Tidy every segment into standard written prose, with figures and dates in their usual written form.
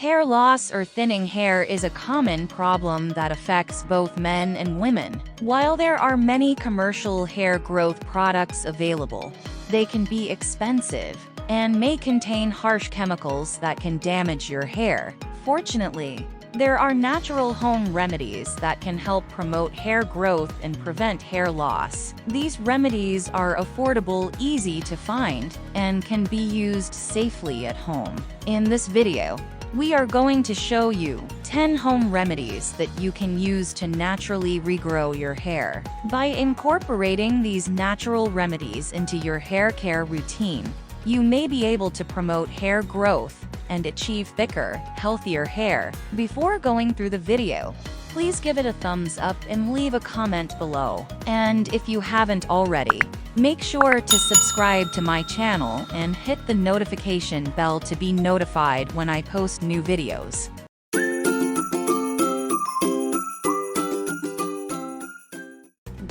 Hair loss or thinning hair is a common problem that affects both men and women. While there are many commercial hair growth products available, they can be expensive and may contain harsh chemicals that can damage your hair. Fortunately, there are natural home remedies that can help promote hair growth and prevent hair loss. These remedies are affordable, easy to find, and can be used safely at home. In this video, we are going to show you 10 home remedies that you can use to naturally regrow your hair. By incorporating these natural remedies into your hair care routine, you may be able to promote hair growth and achieve thicker, healthier hair. Before going through the video, please give it a thumbs up and leave a comment below. And if you haven't already, make sure to subscribe to my channel and hit the notification bell to be notified when I post new videos.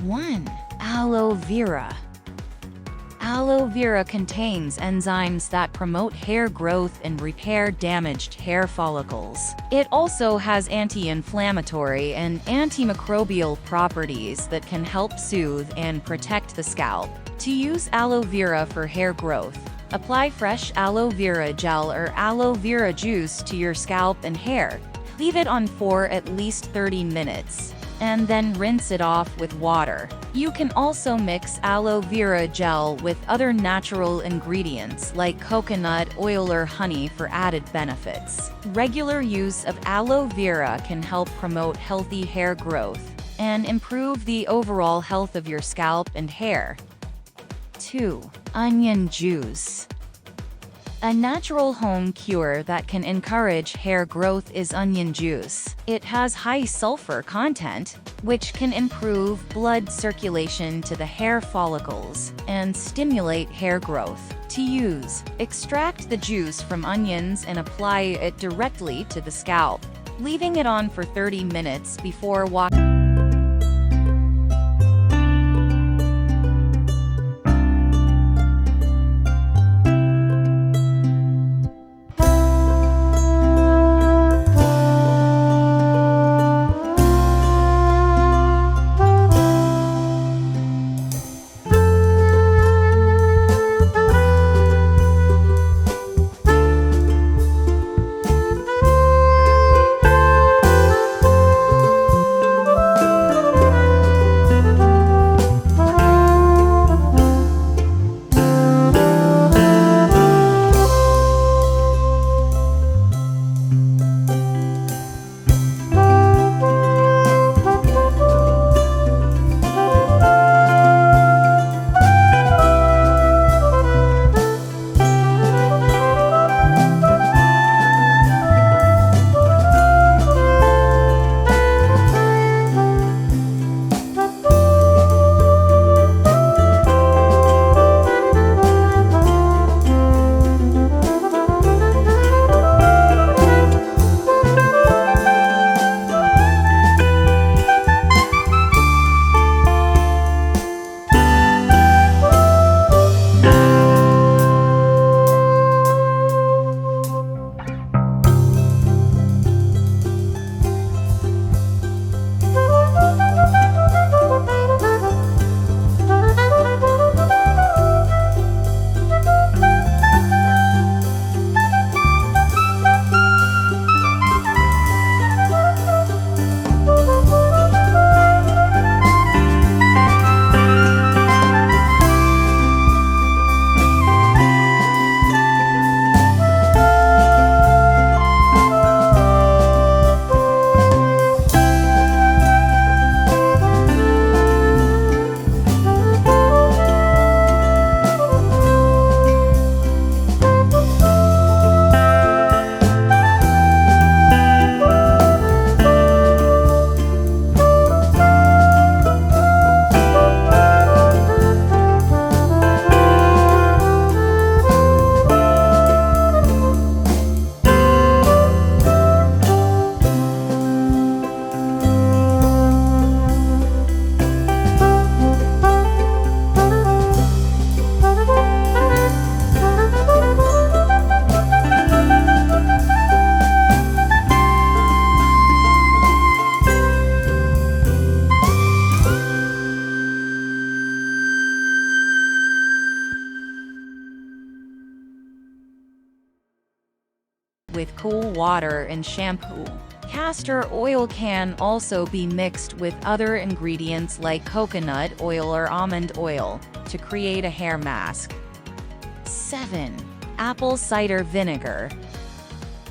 1. Aloe vera. Aloe vera contains enzymes that promote hair growth and repair damaged hair follicles. It also has anti-inflammatory and antimicrobial properties that can help soothe and protect the scalp. To use aloe vera for hair growth, apply fresh aloe vera gel or aloe vera juice to your scalp and hair. Leave it on for at least 30 minutes. And then rinse it off with water. You can also mix aloe vera gel with other natural ingredients like coconut oil or honey for added benefits. Regular use of aloe vera can help promote healthy hair growth and improve the overall health of your scalp and hair. 2. Onion juice. A natural home cure that can encourage hair growth is onion juice. It has high sulfur content, which can improve blood circulation to the hair follicles and stimulate hair growth. To use, extract the juice from onions and apply it directly to the scalp, leaving it on for 30 minutes before washing. with cool water and shampoo. Castor oil can also be mixed with other ingredients like coconut oil or almond oil to create a hair mask. 7. Apple cider vinegar.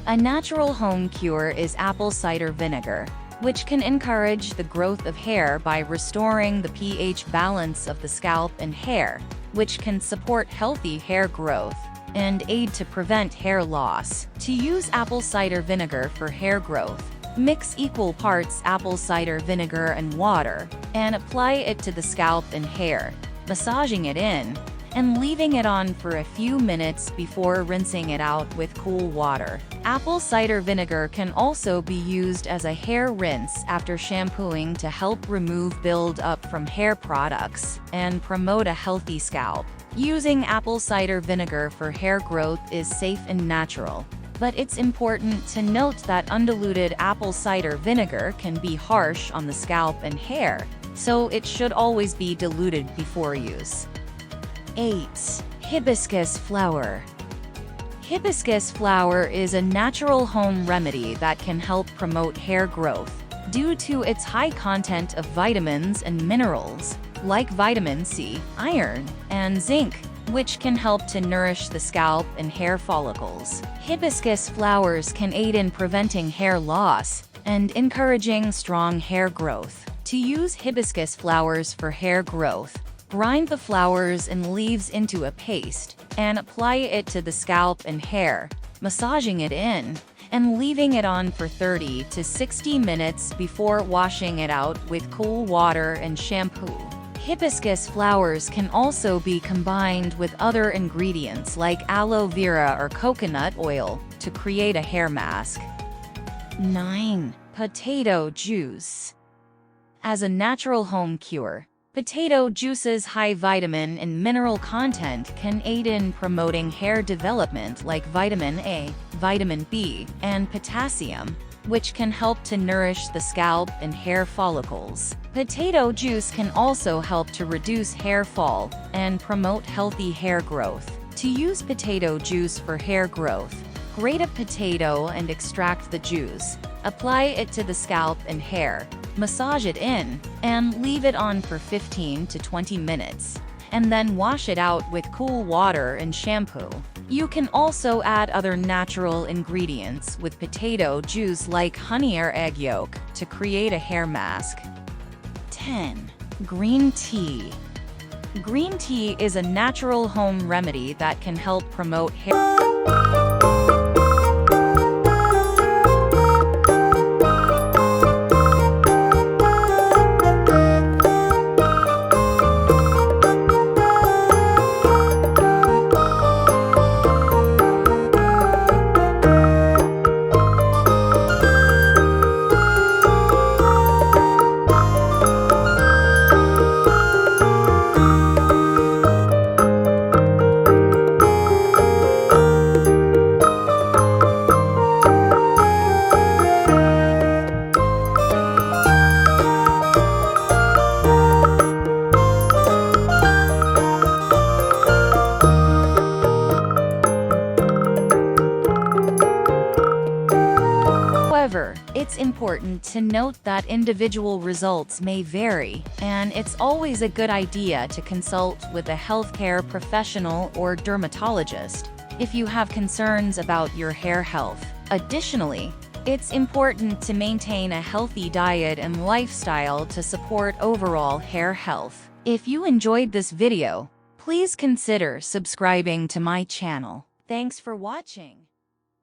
A natural home cure is apple cider vinegar, which can encourage the growth of hair by restoring the pH balance of the scalp and hair, which can support healthy hair growth and aid to prevent hair loss. To use apple cider vinegar for hair growth, mix equal parts apple cider vinegar and water, and apply it to the scalp and hair, massaging it in and leaving it on for a few minutes before rinsing it out with cool water. Apple cider vinegar can also be used as a hair rinse after shampooing to help remove build-up from hair products and promote a healthy scalp. Using apple cider vinegar for hair growth is safe and natural, but it's important to note that undiluted apple cider vinegar can be harsh on the scalp and hair, so it should always be diluted before use. 8. Hibiscus flower. Hibiscus flower is a natural home remedy that can help promote hair growth due to its high content of vitamins and minerals, like vitamin C, iron, and zinc, which can help to nourish the scalp and hair follicles. Hibiscus flowers can aid in preventing hair loss and encouraging strong hair growth. To use hibiscus flowers for hair growth, grind the flowers and leaves into a paste and apply it to the scalp and hair, massaging it in and leaving it on for 30 to 60 minutes before washing it out with cool water and shampoo. Hibiscus flowers can also be combined with other ingredients like aloe vera or coconut oil to create a hair mask. 9. Potato juice. As a natural home cure, potato juice's high vitamin and mineral content can aid in promoting hair development like vitamin A, vitamin B, and potassium, which can help to nourish the scalp and hair follicles. Potato juice can also help to reduce hair fall and promote healthy hair growth. To use potato juice for hair growth, grate a potato and extract the juice. Apply it to the scalp and hair, massage it in, and leave it on for 15 to 20 minutes, and then wash it out with cool water and shampoo. You can also add other natural ingredients with potato juice like honey or egg yolk to create a hair mask. 10. Green tea. Green tea is a natural home remedy that can help promote hair. However, it's important to note that individual results may vary, and it's always a good idea to consult with a healthcare professional or dermatologist if you have concerns about your hair health. Additionally, it's important to maintain a healthy diet and lifestyle to support overall hair health. If you enjoyed this video, please consider subscribing to my channel. Thanks for watching.